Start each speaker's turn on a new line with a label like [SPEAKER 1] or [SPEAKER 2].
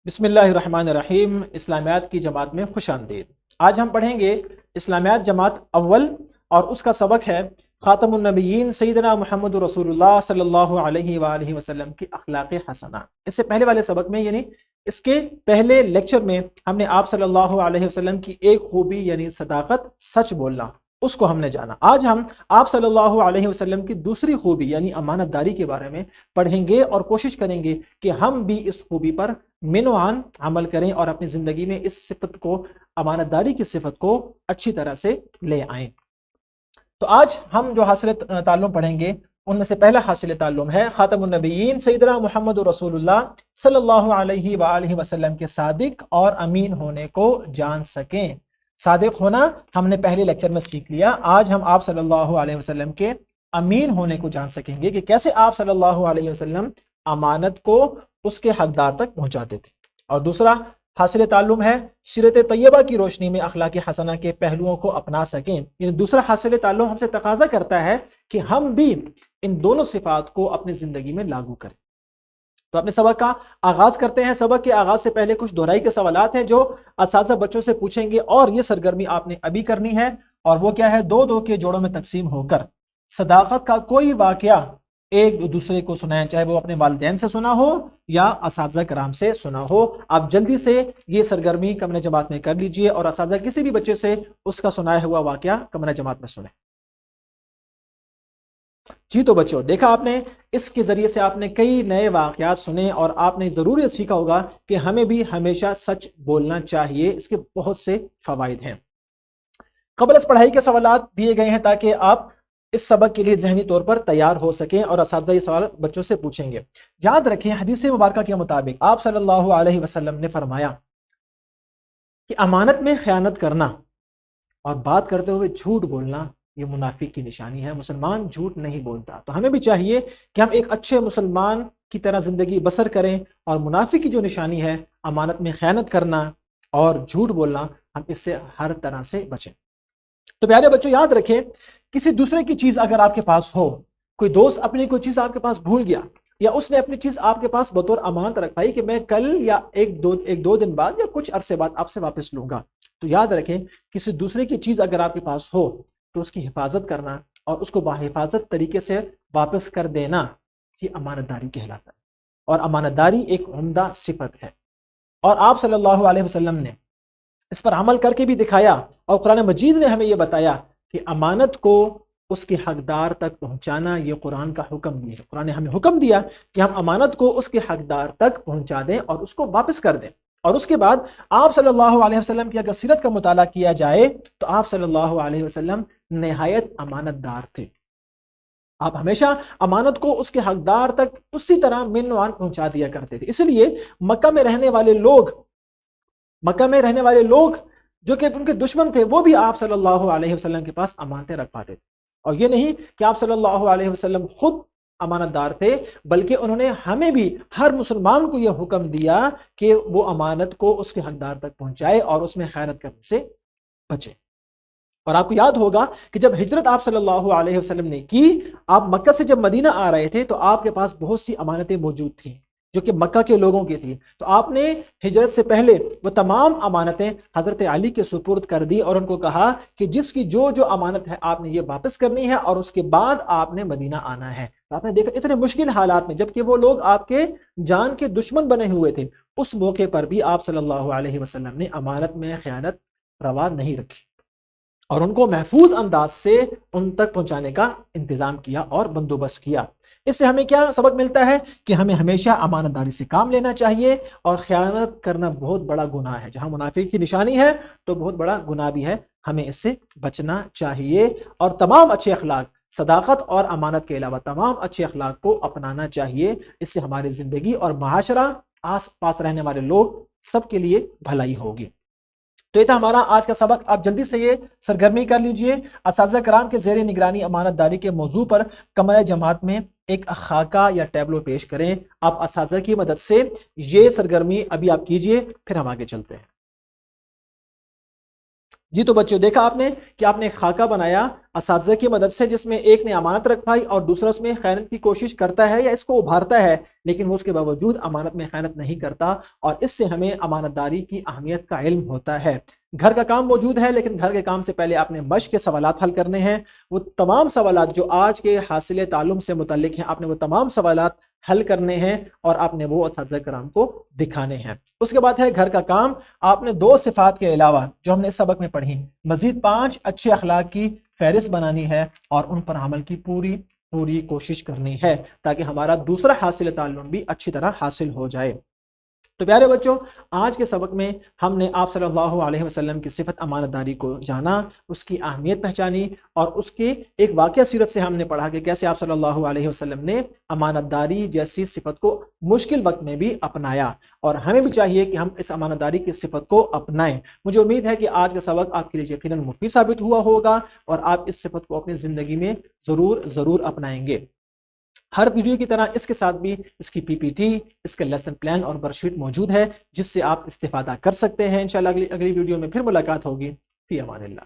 [SPEAKER 1] بسم اللہ الرحمن الرحیم۔ اسلامیات کی جماعت میں خوش آمدید۔ آج ہم پڑھیں گے اسلامیات جماعت اول، اور اس کا سبق ہے خاتم النبیین سیدنا محمد رسول اللہ صلی اللہ علیہ وآلہ وسلم کی اخلاق حسنہ۔ اس سے پہلے والے سبق میں یعنی اس کے پہلے لیکچر میں ہم نے آپ صلی اللہ علیہ وسلم کی ایک خوبی یعنی صداقت، سچ بولنا، اس کو ہم نے جانا۔ آج ہم آپ صلی اللہ علیہ وسلم کی دوسری خوبی یعنی امانت داری کے بارے میں پڑھیں گے اور کوشش کریں گے کہ ہم بھی اس خوبی پر منوعاً عمل کریں اور اپنی زندگی میں اس صفت کو، امانت داری کی صفت کو اچھی طرح سے لے آئیں۔ تو آج ہم جو حاصل تعلم پڑھیں گے ان میں سے پہلا حاصل تعلم ہے خاتم النبیین سیدنا محمد رسول اللہ صلی اللہ علیہ وآلہ وسلم کے صادق اور امین ہونے کو جان سکیں۔ صادق ہونا ہم نے پہلے لیکچر میں سیکھ لیا، آج ہم آپ صلی اللہ علیہ وسلم کے امین ہونے کو جان سکیں گے کہ کیسے آپ صلی اللہ علیہ وسلم امانت کو اس کے حقدار تک پہنچاتے تھے۔ اور دوسرا حاصل تعلم ہے سیرت طیبہ کی روشنی میں اخلاق حسنہ کے پہلوؤں کو اپنا سکیں، یعنی دوسرا حاصل تعلم ہم سے تقاضا کرتا ہے کہ ہم بھی ان دونوں صفات کو اپنی زندگی میں لاگو کریں۔ تو اپنے سبق کا آغاز کرتے ہیں۔ سبق کے آغاز سے پہلے کچھ دہرائی کے سوالات ہیں جو اساتذہ بچوں سے پوچھیں گے، اور یہ سرگرمی آپ نے ابھی کرنی ہے، اور وہ کیا ہے، دو دو کے جوڑوں میں تقسیم ہو کر صداقت کا کوئی واقعہ ایک دوسرے کو سنائیں، چاہے وہ اپنے والدین سے سنا ہو یا اساتذہ کرام سے سنا ہو۔ آپ جلدی سے یہ سرگرمی کمرہ جماعت میں کر لیجئے، اور اساتذہ کسی بھی بچے سے اس کا سنایا ہوا واقعہ کمرہ جماعت میں سنیں۔ جی تو بچوں، دیکھا آپ نے، اس کے ذریعے سے آپ نے کئی نئے واقعات سنے، اور آپ نے ضرور یہ سیکھا ہوگا کہ ہمیں بھی ہمیشہ سچ بولنا چاہیے۔ اس کے بہت سے فوائد ہیں۔ قبل از پڑھائی کے سوالات دیے گئے ہیں تاکہ آپ اس سبق کے لیے ذہنی طور پر تیار ہو سکیں، اور اساتذہ یہ سوال بچوں سے پوچھیں گے۔ یاد رکھیں، حدیث مبارکہ کے مطابق آپ صلی اللہ علیہ وسلم نے فرمایا کہ امانت میں خیانت کرنا اور بات کرتے ہوئے جھوٹ بولنا یہ منافق کی نشانی ہے۔ مسلمان جھوٹ نہیں بولتا، تو ہمیں بھی چاہیے کہ ہم ایک اچھے مسلمان کی طرح زندگی بسر کریں، اور منافق کی جو نشانی ہے امانت میں خیانت کرنا اور جھوٹ بولنا، ہم اس سے ہر طرح سے بچیں۔ تو پیارے بچوں، یاد رکھیں، کسی دوسرے کی چیز اگر آپ کے پاس ہو، کوئی دوست اپنی کوئی چیز آپ کے پاس بھول گیا، یا اس نے اپنی چیز آپ کے پاس بطور امانت رکھائی کہ میں کل یا ایک دو دن بعد یا کچھ عرصے بعد آپ سے واپس لوں گا، تو یاد رکھیں کسی دوسرے کی چیز اگر آپ کے پاس ہو تو اس کی حفاظت کرنا اور اس کو باحفاظت طریقے سے واپس کر دینا، یہ امانت داری کہلاتا ہے، اور امانت داری ایک عمدہ صفت ہے، اور آپ صلی اللہ علیہ وسلم نے اس پر عمل کر کے بھی دکھایا، اور قرآن مجید نے ہمیں یہ بتایا کہ امانت کو اس کے حقدار تک پہنچانا یہ قرآن کا حکم بھی ہے۔ قرآن نے ہمیں حکم دیا کہ ہم امانت کو اس کے حقدار تک پہنچا دیں اور اس کو واپس کر دیں۔ اور اس کے بعد آپ صلی اللہ علیہ وسلم کی اگر سیرت کا مطالعہ کیا جائے تو آپ صلی اللہ علیہ وسلم نہایت امانت دار تھے۔ آپ ہمیشہ امانت کو اس کے حقدار تک اسی طرح منوان پہنچا دیا کرتے تھے۔ اس لیے مکہ میں رہنے والے لوگ جو کہ ان کے دشمن تھے، وہ بھی آپ صلی اللہ علیہ وسلم کے پاس امانتیں رکھ پاتے تھے، اور یہ نہیں کہ آپ صلی اللہ علیہ وسلم خود امانت دار تھے، بلکہ انہوں نے ہمیں بھی، ہر مسلمان کو یہ حکم دیا کہ وہ امانت کو اس کے حقدار تک پہنچائے اور اس میں خیانت کرنے سے بچے۔ اور آپ کو یاد ہوگا کہ جب ہجرت آپ صلی اللہ علیہ وسلم نے کی، آپ مکہ سے جب مدینہ آ رہے تھے تو آپ کے پاس بہت سی امانتیں موجود تھیں جو کہ مکہ کے لوگوں کی تھی، تو آپ نے ہجرت سے پہلے وہ تمام امانتیں حضرت علی کے سپرد کر دی، اور ان کو کہا کہ جس کی جو امانت ہے آپ نے یہ واپس کرنی ہے، اور اس کے بعد آپ نے مدینہ آنا ہے۔ تو آپ نے دیکھا اتنے مشکل حالات میں، جبکہ وہ لوگ آپ کے جان کے دشمن بنے ہوئے تھے، اس موقع پر بھی آپ صلی اللہ علیہ وسلم نے امانت میں خیانت روا نہیں رکھی، اور ان کو محفوظ انداز سے ان تک پہنچانے کا انتظام کیا اور بندوبست کیا۔ اس سے ہمیں کیا سبق ملتا ہے کہ ہمیں ہمیشہ امانت داری سے کام لینا چاہیے، اور خیانت کرنا بہت بڑا گناہ ہے۔ جہاں منافق کی نشانی ہے تو بہت بڑا گناہ بھی ہے، ہمیں اس سے بچنا چاہیے، اور تمام اچھے اخلاق، صداقت اور امانت کے علاوہ تمام اچھے اخلاق کو اپنانا چاہیے۔ اس سے ہماری زندگی اور معاشرہ، آس پاس رہنے والے لوگ، سب کے لیے بھلائی ہوگی۔ تو یہ تھا ہمارا آج کا سبق۔ آپ جلدی سے یہ سرگرمی کر لیجئے۔ اساتذہ کرام کے زیر نگرانی امانت داری کے موضوع پر کمرہ جماعت میں ایک خاکہ یا ٹیبلو پیش کریں۔ آپ اساتذہ کی مدد سے یہ سرگرمی ابھی آپ کیجئے، پھر ہم آگے چلتے ہیں۔ جی تو بچوں دیکھا آپ نے کہ آپ نے ایک خاکہ بنایا اساتذہ کی مدد سے، جس میں ایک نے امانت رکھوائی اور دوسرا اس میں خیانت کی کوشش کرتا ہے یا اس کو ابھارتا ہے، لیکن وہ اس کے باوجود امانت میں خیانت نہیں کرتا، اور اس سے ہمیں امانت داری کی اہمیت کا علم ہوتا ہے۔ گھر کا کام موجود ہے، لیکن گھر کے کام سے پہلے آپ نے مشق کے سوالات حل کرنے ہیں۔ وہ تمام سوالات جو آج کے حاصل تعلم سے متعلق ہیں، آپ نے وہ تمام سوالات حل کرنے ہیں اور آپ نے وہ اساتذہ کرام کو دکھانے ہیں۔ اس کے بعد ہے گھر کا کام۔ آپ نے 2 صفات کے علاوہ جو ہم نے اس سبق میں پڑھی، مزید 5 اچھے اخلاق کی فہرست بنانی ہے اور ان پر عمل کی پوری کوشش کرنی ہے، تاکہ ہمارا دوسرا حاصل تعلم بھی اچھی طرح حاصل ہو جائے۔ تو پیارے بچوں، آج کے سبق میں ہم نے آپ صلی اللہ علیہ وسلم کی صفت امانت داری کو جانا، اس کی اہمیت پہچانی، اور اس کی ایک واقعہ سیرت سے ہم نے پڑھا کہ کیسے آپ صلی اللہ علیہ وسلم نے امانت داری جیسی صفت کو مشکل وقت میں بھی اپنایا، اور ہمیں بھی چاہیے کہ ہم اس امانت داری کی صفت کو اپنائیں۔ مجھے امید ہے کہ آج کا سبق آپ کے لیے یقیناً مفید ثابت ہوا ہوگا اور آپ اس صفت کو اپنی زندگی میں ضرور اپنائیں گے۔ ہر ویڈیو کی طرح اس کے ساتھ بھی اس کی پی پی ٹی، اس کا لیسن پلان اور ورک شیٹ موجود ہے، جس سے آپ استفادہ کر سکتے ہیں۔ انشاءاللہ اگلی ویڈیو میں پھر ملاقات ہوگی۔ فی امان اللہ۔